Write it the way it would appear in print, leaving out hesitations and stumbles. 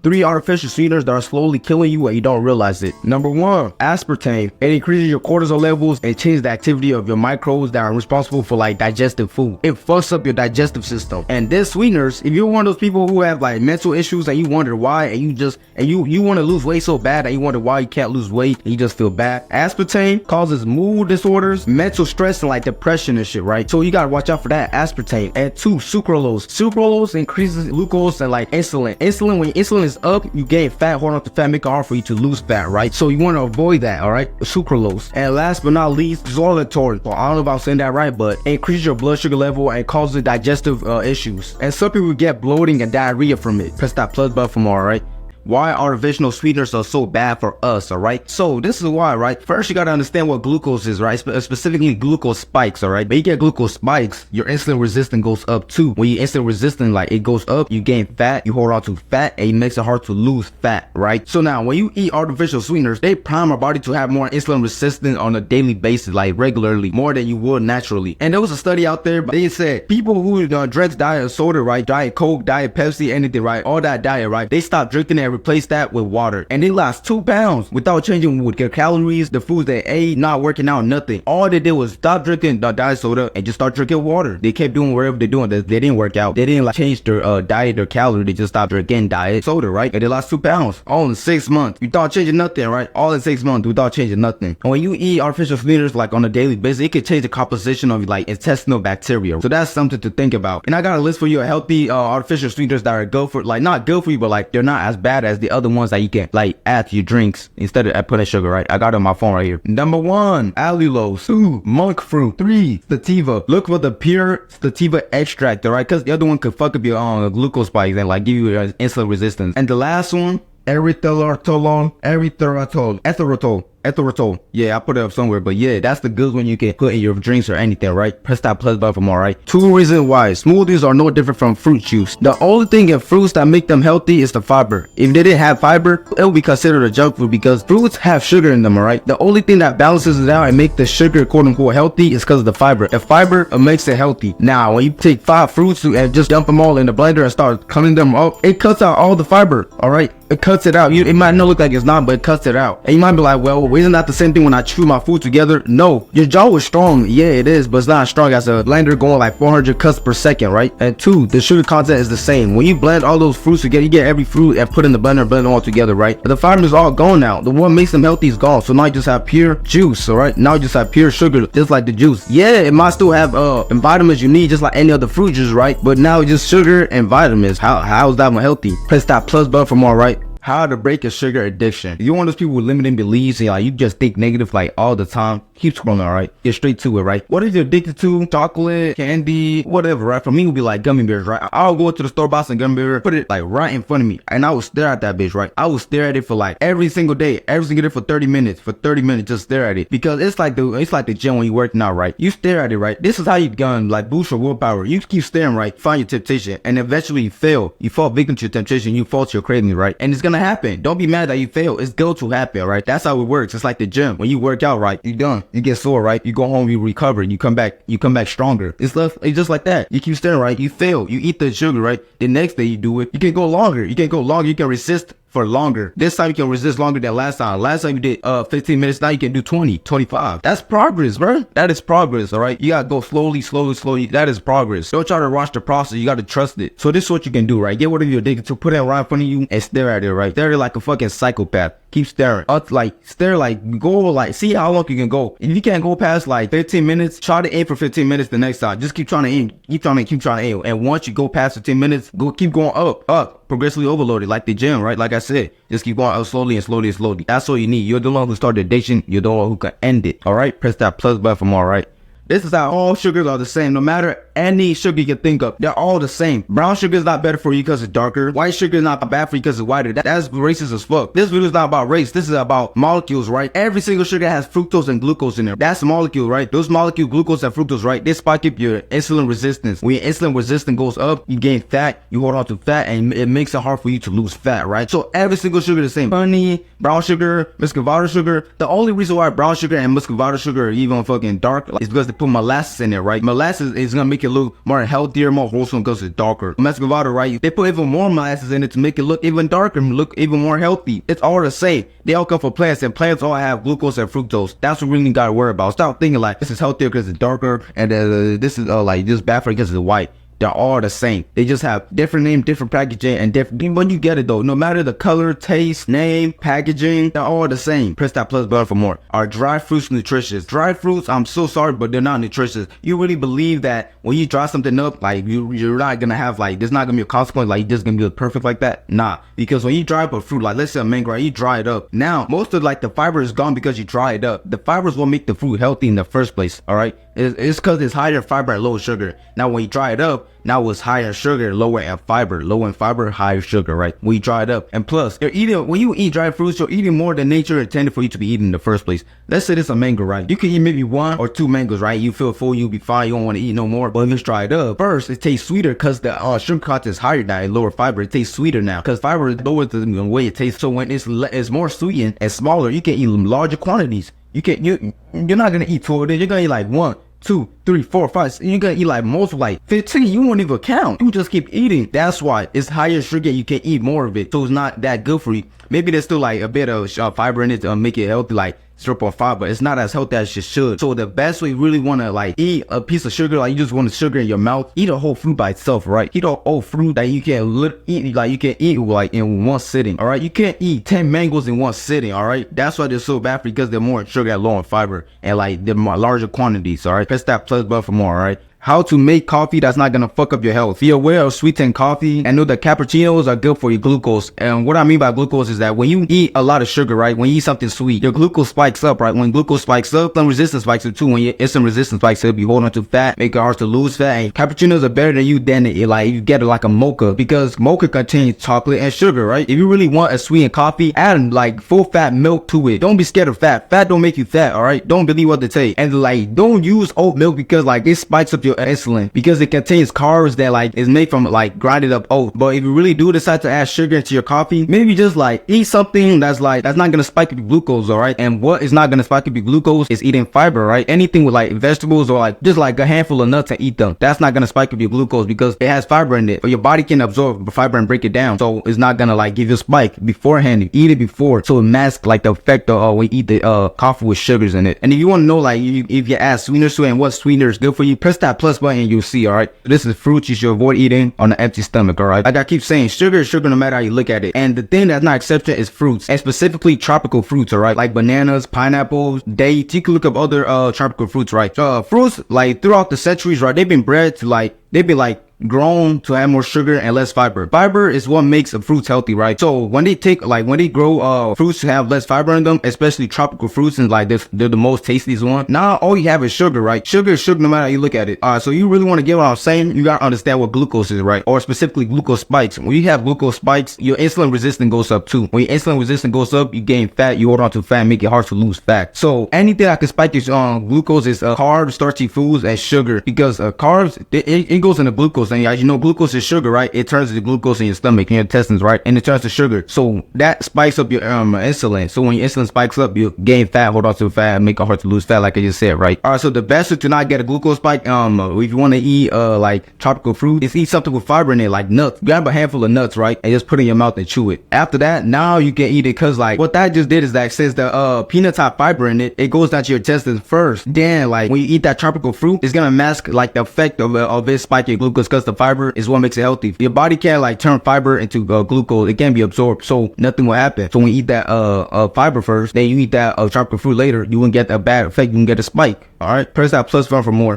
3 artificial sweeteners that are slowly killing you and you don't realize it. Number 1, aspartame. It increases your cortisol levels and changes the activity of your microbes that are responsible for like digestive food. It fucks up your digestive system. And this sweeteners, if you're one of those people who have like mental issues and you wonder why, and you want to lose weight so bad and you wonder why you can't lose weight and you just feel bad, aspartame causes mood disorders, mental stress, and like depression and shit, right? So you gotta watch out for that. Aspartame. And 2, sucralose. Sucralose increases glucose and like insulin. When insulin is up, you gain fat, hold on to fat, make it hard for you to lose fat, right? So you want to avoid that, all right? Sucralose. And last but not least, xylitol. So I don't know if I'm saying that right, but it increases your blood sugar level and causes digestive issues. And some people get bloating and diarrhea from it. Press that plus button for more, all right? Why artificial sweeteners are so bad for us, alright? So this is why, right? First, you gotta understand what glucose is, right? Specifically glucose spikes, alright? But you get glucose spikes, your insulin resistance goes up too. When you insulin resistant, like it goes up, you gain fat, you hold on to fat, and it makes it hard to lose fat, right? So now, when you eat artificial sweeteners, they prime our body to have more insulin resistance on a daily basis, like regularly, more than you would naturally. And there was a study out there, but they said people who drinks diet soda, right? Diet Coke, Diet Pepsi, anything, right? All that diet, right? They stopped drinking and replace that with water, and they lost 2 pounds without changing with their calories, the foods they ate, not working out, nothing. All they did was stop drinking the diet soda and just start drinking water. They kept doing whatever they're doing. They didn't work out. They didn't like change their diet or calorie. They just stopped drinking diet soda, right? And they lost 2 pounds all in 6 months without changing nothing, right? All in 6 months without changing nothing. And when you eat artificial sweeteners like on a daily basis, it can change the composition of like intestinal bacteria. So that's something to think about. And I got a list for you of healthy artificial sweeteners that are good for, like, not good for you, but like they're not as bad as the other ones that you can like add to your drinks instead of putting sugar, right? I got it on my phone right here. Number 1, allulose. 2, monk fruit. 3, sativa. Look for the pure sativa extract, alright? Because the other one could fuck up your glucose spikes and like give you insulin resistance. And the last one, erythritol. Erythritol. Yeah, I put it up somewhere, but yeah, that's the good one you can put in your drinks or anything, right? Press that plus button for more, right? 2 reasons why smoothies are no different from fruit juice. The only thing in fruits that make them healthy is the fiber. If they didn't have fiber, it would be considered a junk food because fruits have sugar in them, alright? The only thing that balances it out and make the sugar quote unquote healthy is because of the fiber. The fiber makes it healthy. Now, when you take 5 fruits and just dump them all in the blender and start cutting them up, it cuts out all the fiber, alright? It cuts it out. It might not look like it's not, but it cuts it out. And you might be like, well, isn't that the same thing when I chew my food together? No, your jaw is strong. Yeah, it is, but it's not as strong as a blender going like 400 cuts per second, right? And 2, the sugar content is the same. When you blend all those fruits together, you get every fruit and put in the blender and blend them all together, right? But the fiber is all gone now. The one makes them healthy is gone. So now you just have pure juice, alright? Now you just have pure sugar, just like the juice. Yeah, it might still have vitamins you need, just like any other fruit juice, right? But now it's just sugar and vitamins. How is that one healthy? Press that plus button for more, right? How to break a sugar addiction. You're one of those people with limiting beliefs and like you just think negative like all the time. Keep scrolling, alright? Get straight to it, right? What if you're addicted to? Chocolate, candy, whatever, right? For me, it would be like gummy bears, right? I'll go to the store, buy some gummy bear, put it like right in front of me, and I will stare at that bitch, right? I will stare at it for like every single day for 30 minutes. For 30 minutes, just stare at it. Because it's like the gym when you're working out, right? You stare at it, right? This is how you gun like boost your willpower. You keep staring, right? Find your temptation, and eventually you fail. You fall victim to your temptation, you fall to your craving, right? And it's gonna happen. Don't be mad that you fail. It's going to happen, right? That's how it works. It's like the gym. When you work out, right? You're done. You get sore, right? You go home, you recover, you come back stronger. It's just like that. You keep staring, right? You fail. You eat the sugar, right? The next day you do it. You can go longer. You can resist for longer. This time you can resist longer than last time. Last time you did 15 minutes, now you can do 20, 25. That's progress, bro. That is progress, all right? You gotta go slowly. That is progress. Don't try to rush the process. You gotta trust it. So this is what you can do, right? Get whatever you're addicted to, put it right in front of you and stare at it, right? Stare at it like a fucking psychopath. Keep staring. See how long you can go. If you can't go past like 15 minutes, try to aim for 15 minutes the next time. Just keep trying to aim. Keep trying to aim. And once you go past 15 minutes, keep going up. Progressively overloaded, like the gym, right? Like I said, just keep going up slowly. That's all you need. You're the one who started the addiction. You're the one who can end it. All right? Press that plus button for more, all right? This is how all sugars are the same. No matter any sugar you can think of, they're all the same. Brown sugar is not better for you because it's darker. White sugar is not bad for you because it's whiter. That's racist as fuck. This video is not about race. This is about molecules, right? Every single sugar has fructose and glucose in there. That's a molecule, right? Those molecules, glucose and fructose, right? They spike up your insulin resistance. When your insulin resistance goes up, you gain fat, you hold on to fat, and it makes it hard for you to lose fat, right? So every single sugar is the same. Honey, brown sugar, muscovado sugar. The only reason why brown sugar and muscovado sugar are even fucking dark is because they put molasses in there, right? Molasses is gonna make your it look more healthier, more wholesome because it's darker. Muscovado, right? They put even more molasses in it to make it look even darker and look even more healthy. It's all the same. They all come from plants, and plants all have glucose and fructose. That's what we really gotta worry about. Stop thinking like this is healthier because it's darker, and this is like this bad for because it's white. They're all the same. They just have different name, different packaging, and different. When you get it though, no matter the color, taste, name, packaging, they're all the same. Press that plus button for more. Are dry fruits nutritious? Dry fruits, I'm so sorry, but they're not nutritious. You really believe that when you dry something up, like you're not gonna have like there's not gonna be a consequence, like you're just gonna be perfect like that? Nah, because when you dry up a fruit, like let's say a mango, right? You dry it up. Now most of like the fiber is gone because you dry it up. The fibers will make the fruit healthy in the first place. All right, it's because it's higher fiber and low sugar. Now when you dry it up, now it's higher sugar, lower in fiber. Low in fiber, higher sugar, right? When you dry it up. And plus, you're eating, when you eat dried fruits, you're eating more than nature intended for you to be eating in the first place. Let's say it's a mango, right? You can eat maybe 1 or 2 mangoes, right? You feel full, you'll be fine, you don't want to eat no more. But if it's dried up, first, it tastes sweeter because the sugar content is higher now, and lower fiber. It tastes sweeter now because fiber lowers the way it tastes. So when it's more sweetened and smaller, you can eat larger quantities. You're not gonna eat 2 of them. You're gonna eat like 1, 2, 3, 4, 5. You're gonna eat like most like 15. You won't even count. You just keep eating. That's why it's higher sugar. You can eat more of it, so it's not that good for you. Maybe there's still like a bit of fiber in it to make it healthy, like 0.5, but it's not as healthy as it should. So the best way you really want to like eat a piece of sugar, like you just want the sugar in your mouth, eat a whole fruit by itself, right? Eat a whole fruit that you can eat, like you can eat like in one sitting, all right? You can't eat 10 mangoes in one sitting, all right? That's why they're so bad, because they're more sugar and low in fiber, and like they're more larger quantities, all right? Press that plus button for more, all right? How to make coffee that's not gonna fuck up your health. Be aware of sweetened coffee and know that cappuccinos are good for your glucose. And what I mean by glucose is that when you eat a lot of sugar, right, when you eat something sweet, your glucose spikes up, right? When glucose spikes up, insulin resistance spikes up too. When your insulin resistance spikes up, you hold on to fat, make it hard to lose fat. And cappuccinos are better than you than like you get like a mocha, because mocha contains chocolate and sugar, right? If you really want a sweetened coffee, add like full fat milk to it. Don't be scared of fat. Fat don't make you fat, all right? Don't believe what they say. And like, don't use oat milk because like it spikes up your insulin, because it contains carbs that like is made from like grinded up oats. But if you really do decide to add sugar into your coffee, maybe just like eat something that's not gonna spike up your glucose, all right? And what is not gonna spike up your glucose is eating fiber, right? Anything with like vegetables or like just like a handful of nuts and eat them. That's not gonna spike up your glucose because it has fiber in it, but your body can absorb fiber and break it down, so it's not gonna like give you a spike beforehand. You eat it before, so it masks like the effect of when you eat the coffee with sugars in it. And if you want to know like if you add sweeteners to it and what sweetener is good for you, press that plus button and you'll see, all right? This is fruits you should avoid eating on an empty stomach, all right? Like I keep saying, sugar is sugar no matter how you look at it. And the thing that's not exception is fruits, and specifically tropical fruits, all right? Like bananas, pineapples, dates. You can look up other tropical fruits, right? So fruits like throughout the centuries, right, they've been bred to like grown to have more sugar and less fiber. Fiber is what makes a fruits healthy, right? So when they grow fruits to have less fiber in them, especially tropical fruits, and like they're the most tastiest one. Now all you have is sugar, right? Sugar is sugar no matter how you look at it. So you really want to get what I'm saying, you gotta understand what glucose is, right? Or specifically glucose spikes. When you have glucose spikes, your insulin resistance goes up too. When your insulin resistance goes up, you gain fat, you hold on to fat, make it hard to lose fat. So anything that can spike your glucose is carbs, starchy foods, and sugar, because carbs, it goes into glucose. And as you know, glucose is sugar, right? It turns to glucose in your stomach, in your intestines, right? And it turns to sugar. So that spikes up your insulin. So when your insulin spikes up, you gain fat, hold on to fat, make it hard to lose fat, like I just said, right? All right, so the best way to not get a glucose spike, if you want to eat like tropical fruit, is eat something with fiber in it, like nuts. Grab a handful of nuts, right? And just put it in your mouth and chew it. After that, now you can eat it, because like what that just did is that since the peanuts have fiber in it, it goes down to your intestines first. Then like when you eat that tropical fruit, it's gonna mask like the effect of it spiking glucose, because the fiber is what makes it healthy. Your body can't like turn fiber into glucose. It can't be absorbed, so nothing will happen. So when you eat that fiber first, then you eat that tropical fruit later, you won't get a bad effect. You can get a spike. All right, press that plus button for more.